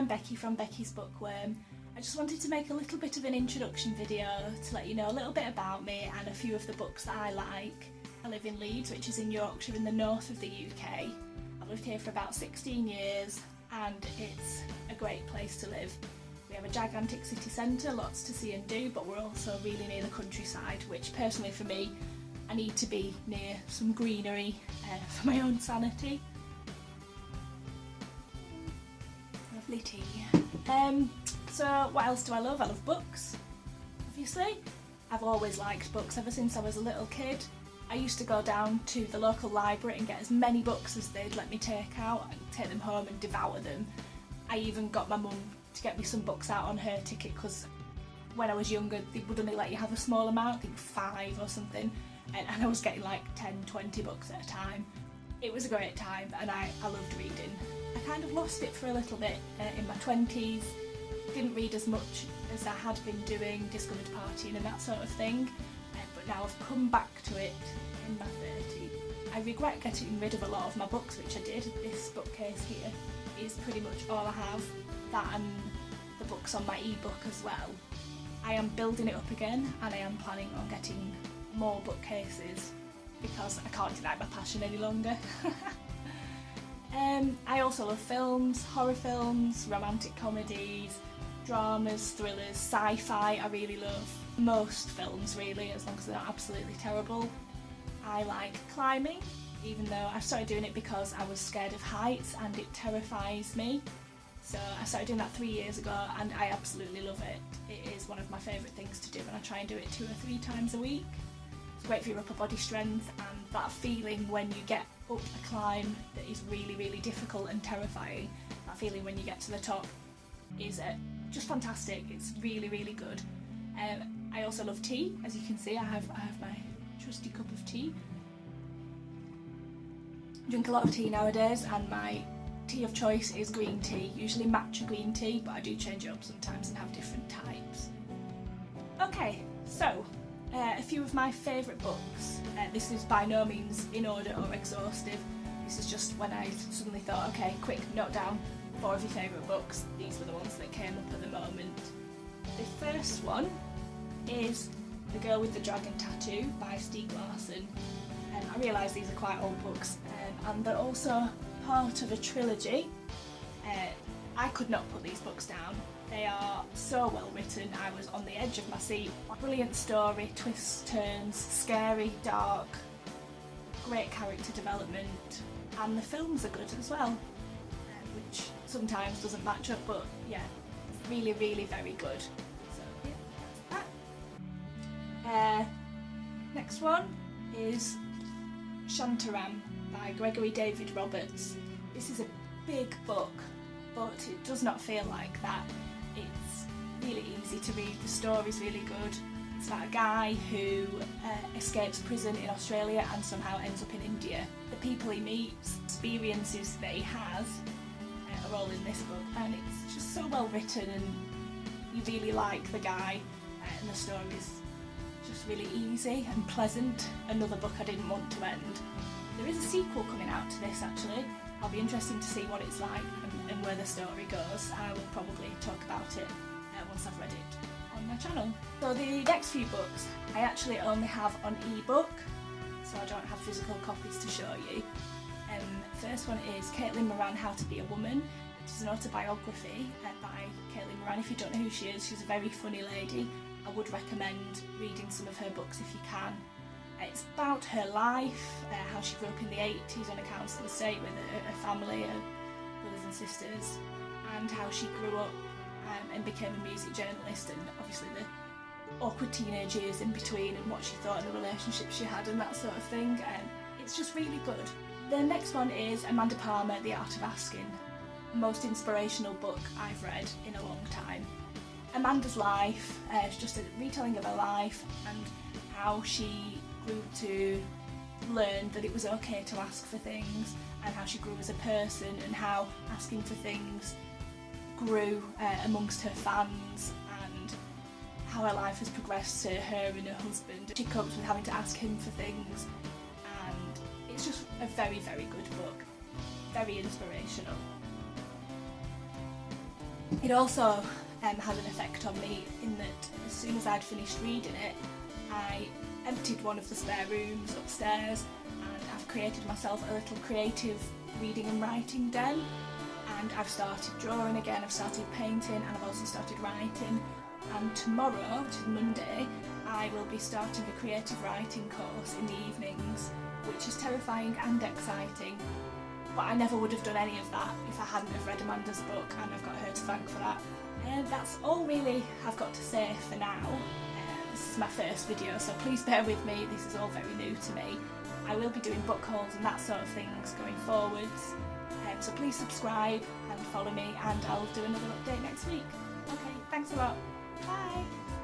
I'm Becky from Beckie's Bookworm. I just wanted to make a little bit of an introduction video to let you know a little bit about me and a few of the books that I like. I live in Leeds, which is in Yorkshire in the north of the UK. I've lived here for about 16 years and it's a great place to live. We have a gigantic city centre, lots to see and do, but we're also really near the countryside, which personally for me, I need to be near some greenery for my own sanity. Lovely tea. So what else do I love? I love books, obviously. I've always liked books ever since I was a little kid. I used to go down to the local library and get as many books as they'd let me take out and take them home and devour them. I even got my mum to get me some books out on her ticket because when I was younger they would only let you have a small amount, I think 5 or something, and I was getting like 10, 20 books at a time. It was a great time and I loved reading. I kind of lost it for a little bit in my 20s, didn't read as much as I had been doing, discovered partying and that sort of thing, but now I've come back to it in my 30s. I regret getting rid of a lot of my books, which I did. This bookcase here is pretty much all I have, that and the books on my ebook as well. I am building it up again and I am planning on getting more bookcases because I can't deny my passion any longer. I also love films, horror films, romantic comedies, dramas, thrillers, sci-fi I really love. Most films really, as long as they're not absolutely terrible. I like climbing, even though I started doing it because I was scared of heights and it terrifies me. So I started doing that 3 years ago and I absolutely love it. It is one of my favourite things to do and I try and do it 2 or 3 times a week. It's great for your upper body strength and that feeling when you get up a climb that is really, really difficult and terrifying. That feeling when you get to the top is just fantastic. It's really, really good. I also love tea. As you can see, I have my trusty cup of tea. I drink a lot of tea nowadays and my tea of choice is green tea, usually matcha green tea, but I do change it up sometimes and have different types. Okay, so a few of my favourite books. This is by no means in order or exhaustive. This is just when I suddenly thought, okay, quick, note down 4 of your favourite books. These were the ones that came up at the moment. The first one is The Girl with the Dragon Tattoo by Stieg Larsson. I realise these are quite old books and they're also part of a trilogy. I could not put these books down. They are so well written, I was on the edge of my seat. Brilliant story, twists, turns, scary, dark, great character development, and the films are good as well, which sometimes doesn't match up, but yeah, really, really very good. So yeah, that's that. Next one is Shantaram by Gregory David Roberts. This is a big book, but it does not feel like that. It's really easy to read, the story's really good. It's about a guy who escapes prison in Australia and somehow ends up in India. The people he meets, experiences that he has are all in this book, and it's just so well written and you really like the guy, and the story's just really easy and pleasant. Another book I didn't want to end. There is a sequel coming out to this actually. I'll be interested to see what it's like and where the story goes. I will probably talk about it once I've read it on my channel. So the next few books I actually only have on ebook, so I don't have physical copies to show you. First one is Caitlin Moran, How to Be a Woman, which is an autobiography by Caitlin Moran. If you don't know who she is, she's a very funny lady. I would recommend reading some of her books if you can. It's about her life, how she grew up in the 80s on a council estate with a family, her brothers and sisters, and how she grew up and became a music journalist, and obviously the awkward teenage years in between and what she thought and the relationships she had and that sort of thing. It's just really good. The next one is Amanda Palmer, The Art of Asking. Most inspirational book I've read in a long time. Amanda's life is just a retelling of her life and how she grew to learn that it was okay to ask for things, and how she grew as a person and how asking for things grew amongst her fans, and how her life has progressed to her and her husband. She copes with having to ask him for things, and it's just a very, very good book. Very inspirational. It also had an effect on me in that as soon as I'd finished reading it, I emptied one of the spare rooms upstairs and I've created myself a little creative reading and writing den, and I've started drawing again, I've started painting, and I've also started writing. And tomorrow, which is Monday, I will be starting a creative writing course in the evenings, which is terrifying and exciting, but I never would have done any of that if I hadn't have read Amanda's book, and I've got her to thank for that. And that's all really I've got to say for now. This is my first video, so please bear with me, this is all very new to me. I will be doing book hauls and that sort of things going forwards, so please subscribe and follow me, and I'll do another update next week. Okay, thanks a lot. Bye!